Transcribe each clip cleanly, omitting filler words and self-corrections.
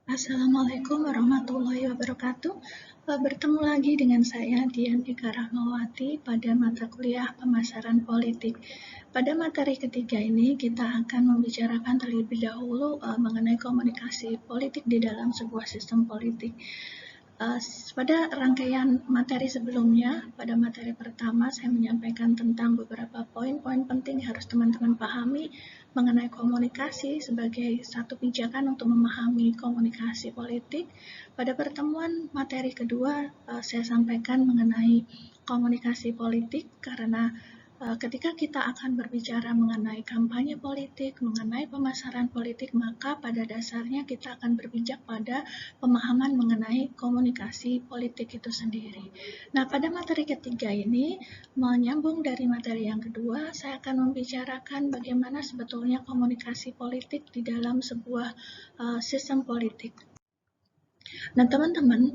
Assalamualaikum warahmatullahi wabarakatuh. Bertemu lagi dengan saya Dian Eka Rahmawati pada mata kuliah pemasaran politik. Pada materi ketiga ini kita akan membicarakan terlebih dahulu mengenai komunikasi politik di dalam sebuah sistem politik. Pada rangkaian materi sebelumnya, pada materi pertama saya menyampaikan tentang beberapa poin-poin penting yang harus teman-teman pahami mengenai komunikasi sebagai satu pijakan untuk memahami komunikasi politik. Pada pertemuan materi kedua, saya sampaikan mengenai komunikasi politik karena ketika kita akan berbicara mengenai kampanye politik, mengenai pemasaran politik, maka pada dasarnya kita akan berpijak pada pemahaman mengenai komunikasi politik itu sendiri. Nah, pada materi ketiga ini, menyambung dari materi yang kedua, saya akan membicarakan bagaimana sebetulnya komunikasi politik di dalam sebuah sistem politik. Nah, teman-teman,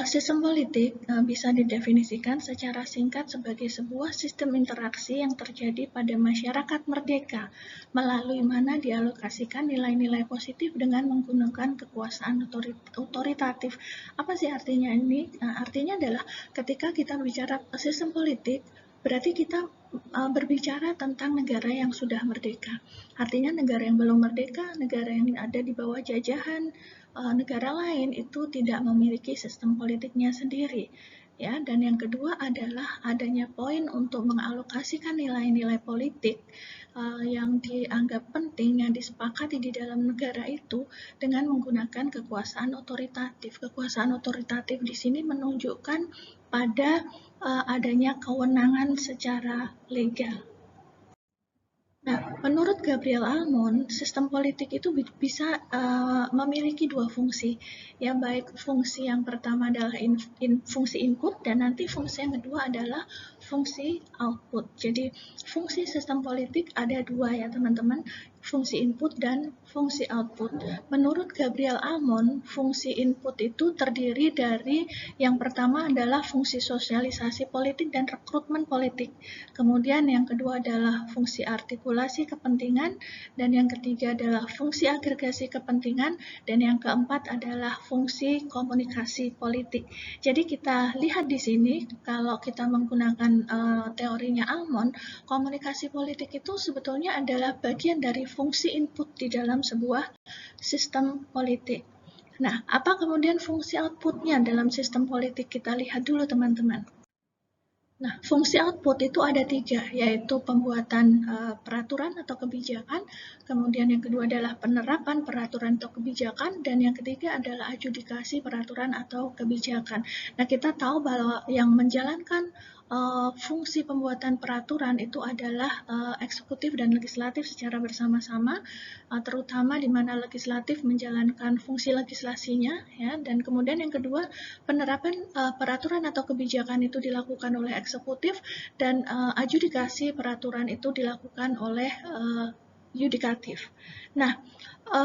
sistem politik bisa didefinisikan secara singkat sebagai sebuah sistem interaksi yang terjadi pada masyarakat merdeka, melalui mana dialokasikan nilai-nilai positif dengan menggunakan kekuasaan otoritatif. Apa sih artinya ini? Artinya adalah ketika kita bicara sistem politik, berarti kita berbicara tentang negara yang sudah merdeka. Artinya negara yang belum merdeka, negara yang ada di bawah jajahan negara lain itu tidak memiliki sistem politiknya sendiri. Ya, dan yang kedua adalah adanya poin untuk mengalokasikan nilai-nilai politik yang dianggap penting, yang disepakati di dalam negara itu dengan menggunakan kekuasaan otoritatif. Kekuasaan otoritatif di sini menunjukkan pada adanya kewenangan secara legal. Nah, menurut Gabriel Almond, sistem politik itu bisa memiliki dua fungsi. Ya, baik fungsi yang pertama adalah fungsi input dan nanti fungsi yang kedua adalah fungsi output. Jadi, fungsi sistem politik ada dua ya teman-teman, fungsi input dan fungsi output. Menurut Gabriel Almond, fungsi input itu terdiri dari yang pertama adalah fungsi sosialisasi politik dan rekrutmen politik. Kemudian yang kedua adalah fungsi artikulasi kepentingan, dan yang ketiga adalah fungsi agregasi kepentingan, dan yang keempat adalah fungsi komunikasi politik. Jadi kita lihat di sini, kalau kita menggunakan teorinya Almond, komunikasi politik itu sebetulnya adalah bagian dari fungsi input di dalam sebuah sistem politik. Nah, apa kemudian fungsi outputnya dalam sistem politik? Kita lihat dulu teman-teman. Nah, fungsi output itu ada tiga, yaitu pembuatan peraturan atau kebijakan, kemudian yang kedua adalah penerapan peraturan atau kebijakan, dan yang ketiga adalah adjudikasi peraturan atau kebijakan. Nah, kita tahu bahwa yang menjalankan fungsi pembuatan peraturan itu adalah eksekutif dan legislatif secara bersama-sama, terutama di mana legislatif menjalankan fungsi legislasinya, ya, dan kemudian yang kedua penerapan peraturan atau kebijakan itu dilakukan oleh eksekutif dan adjudikasi peraturan itu dilakukan oleh yudikatif. Nah,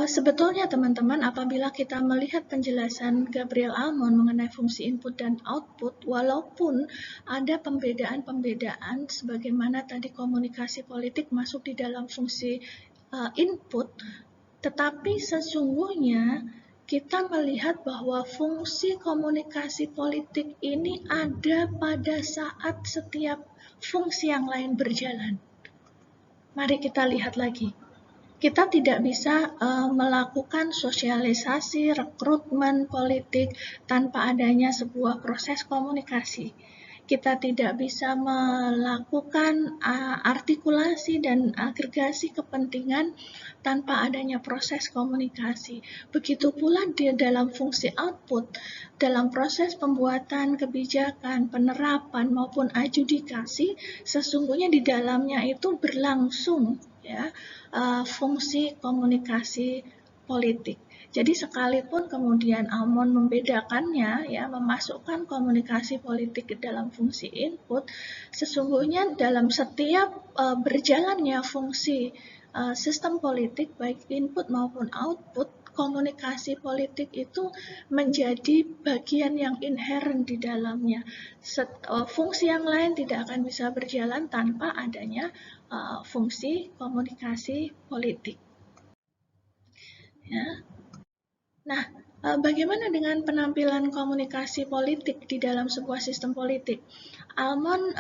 sebetulnya teman-teman apabila kita melihat penjelasan Gabriel Almond mengenai fungsi input dan output, walaupun ada pembedaan-pembedaan sebagaimana tadi komunikasi politik masuk di dalam fungsi input, tetapi sesungguhnya kita melihat bahwa fungsi komunikasi politik ini ada pada saat setiap fungsi yang lain berjalan. Mari kita lihat lagi. Kita tidak bisa melakukan sosialisasi rekrutmen politik tanpa adanya sebuah proses komunikasi. Kita tidak bisa melakukan artikulasi dan agregasi kepentingan tanpa adanya proses komunikasi. Begitu pula di dalam fungsi output, dalam proses pembuatan kebijakan, penerapan maupun adjudikasi, sesungguhnya di dalamnya itu berlangsung ya fungsi komunikasi politik. Jadi sekalipun kemudian Almond membedakannya, ya memasukkan komunikasi politik ke dalam fungsi input, sesungguhnya dalam setiap berjalannya fungsi sistem politik, baik input maupun output, komunikasi politik itu menjadi bagian yang inherent di dalamnya. Fungsi yang lain tidak akan bisa berjalan tanpa adanya fungsi komunikasi politik. Ya. Nah, Bagaimana dengan penampilan komunikasi politik di dalam sebuah sistem politik? Almond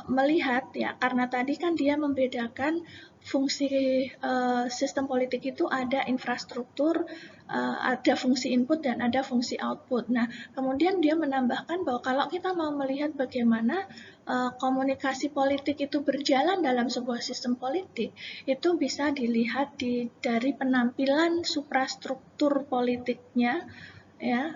melihat ya, karena tadi kan dia membedakan fungsi sistem politik itu ada infrastruktur, ada fungsi input dan ada fungsi output. Nah, kemudian dia menambahkan bahwa kalau kita mau melihat bagaimana komunikasi politik itu berjalan dalam sebuah sistem politik, itu bisa dilihat dari penampilan suprastruktur politiknya, ya.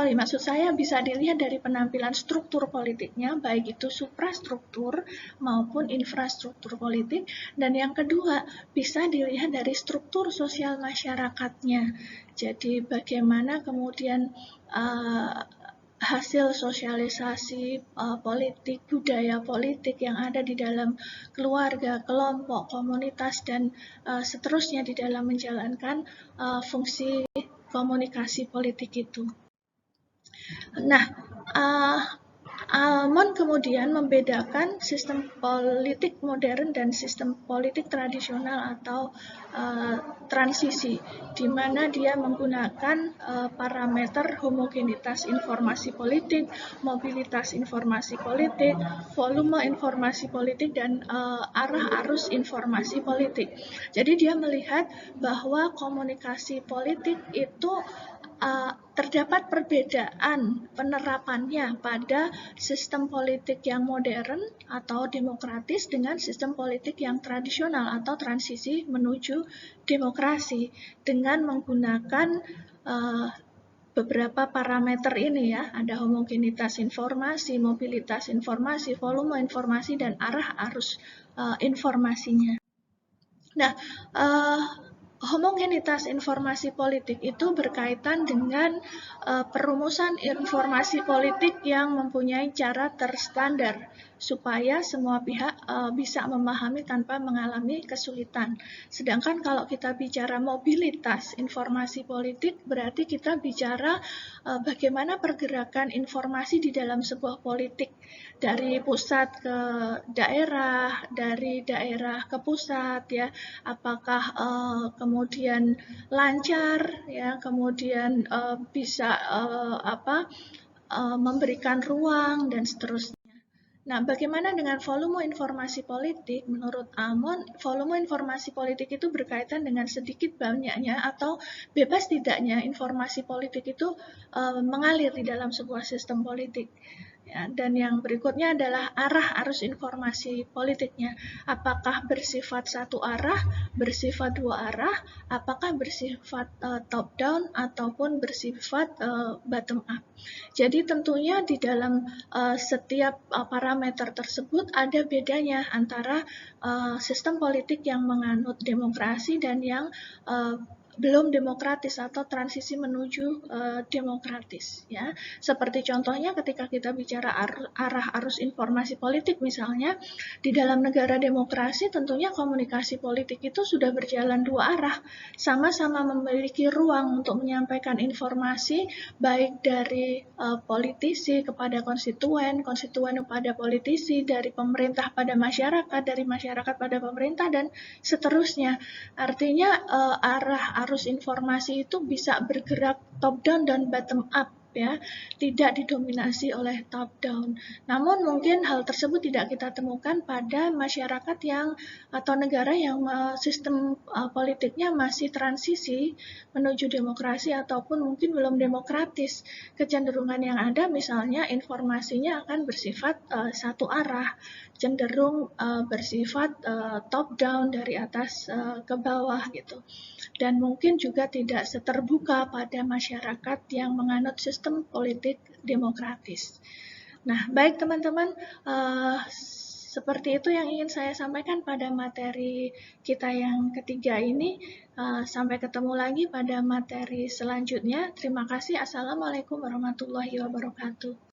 Maksud saya bisa dilihat dari penampilan struktur politiknya, baik itu suprastruktur maupun infrastruktur politik. Dan yang kedua, bisa dilihat dari struktur sosial masyarakatnya. Jadi bagaimana kemudian hasil sosialisasi politik, budaya politik yang ada di dalam keluarga, kelompok, komunitas, dan seterusnya di dalam menjalankan fungsi komunikasi politik itu. Nah, Almond kemudian membedakan sistem politik modern dan sistem politik tradisional atau transisi, di mana dia menggunakan parameter homogenitas informasi politik, mobilitas informasi politik, volume informasi politik, dan arah arus informasi politik. Jadi dia melihat bahwa komunikasi politik itu terdapat perbedaan penerapannya pada sistem politik yang modern atau demokratis dengan sistem politik yang tradisional atau transisi menuju demokrasi dengan menggunakan beberapa parameter ini ya, ada homogenitas informasi, mobilitas informasi, volume informasi, dan arah arus informasinya. Nah, homogenitas informasi politik itu berkaitan dengan perumusan informasi politik yang mempunyai cara terstandar supaya semua pihak bisa memahami tanpa mengalami kesulitan. Sedangkan kalau kita bicara mobilitas informasi politik, berarti kita bicara bagaimana pergerakan informasi di dalam sebuah politik dari pusat ke daerah, dari daerah ke pusat ya, apakah kemudian lancar ya, kemudian bisa memberikan ruang dan seterusnya. Nah, bagaimana dengan volume informasi politik? Menurut Almond, volume informasi politik itu berkaitan dengan sedikit banyaknya atau bebas tidaknya informasi politik itu mengalir di dalam sebuah sistem politik. Ya, dan yang berikutnya adalah arah arus informasi politiknya. Apakah bersifat satu arah, bersifat dua arah, apakah bersifat top down ataupun bersifat bottom up. Jadi tentunya di dalam setiap parameter tersebut ada bedanya antara sistem politik yang menganut demokrasi dan yang belum demokratis atau transisi menuju demokratis ya. Seperti contohnya ketika kita bicara arah arus informasi politik misalnya, di dalam negara demokrasi tentunya komunikasi politik itu sudah berjalan dua arah, sama-sama memiliki ruang untuk menyampaikan informasi baik dari politisi kepada konstituen, konstituen kepada politisi, dari pemerintah pada masyarakat, dari masyarakat pada pemerintah, dan seterusnya. Artinya arah arus informasi itu bisa bergerak top down dan bottom up ya, tidak didominasi oleh top down. Namun mungkin hal tersebut tidak kita temukan pada masyarakat yang atau negara yang sistem politiknya masih transisi menuju demokrasi ataupun mungkin belum demokratis. Kecenderungan yang ada misalnya informasinya akan bersifat satu arah, cenderung bersifat top down dari atas ke bawah gitu. Dan mungkin juga tidak seterbuka pada masyarakat yang menganut sistem politik demokratis. Nah, baik teman-teman, seperti itu yang ingin saya sampaikan pada materi kita yang ketiga ini. Sampai ketemu lagi pada materi selanjutnya. Terima kasih. Assalamualaikum warahmatullahi wabarakatuh.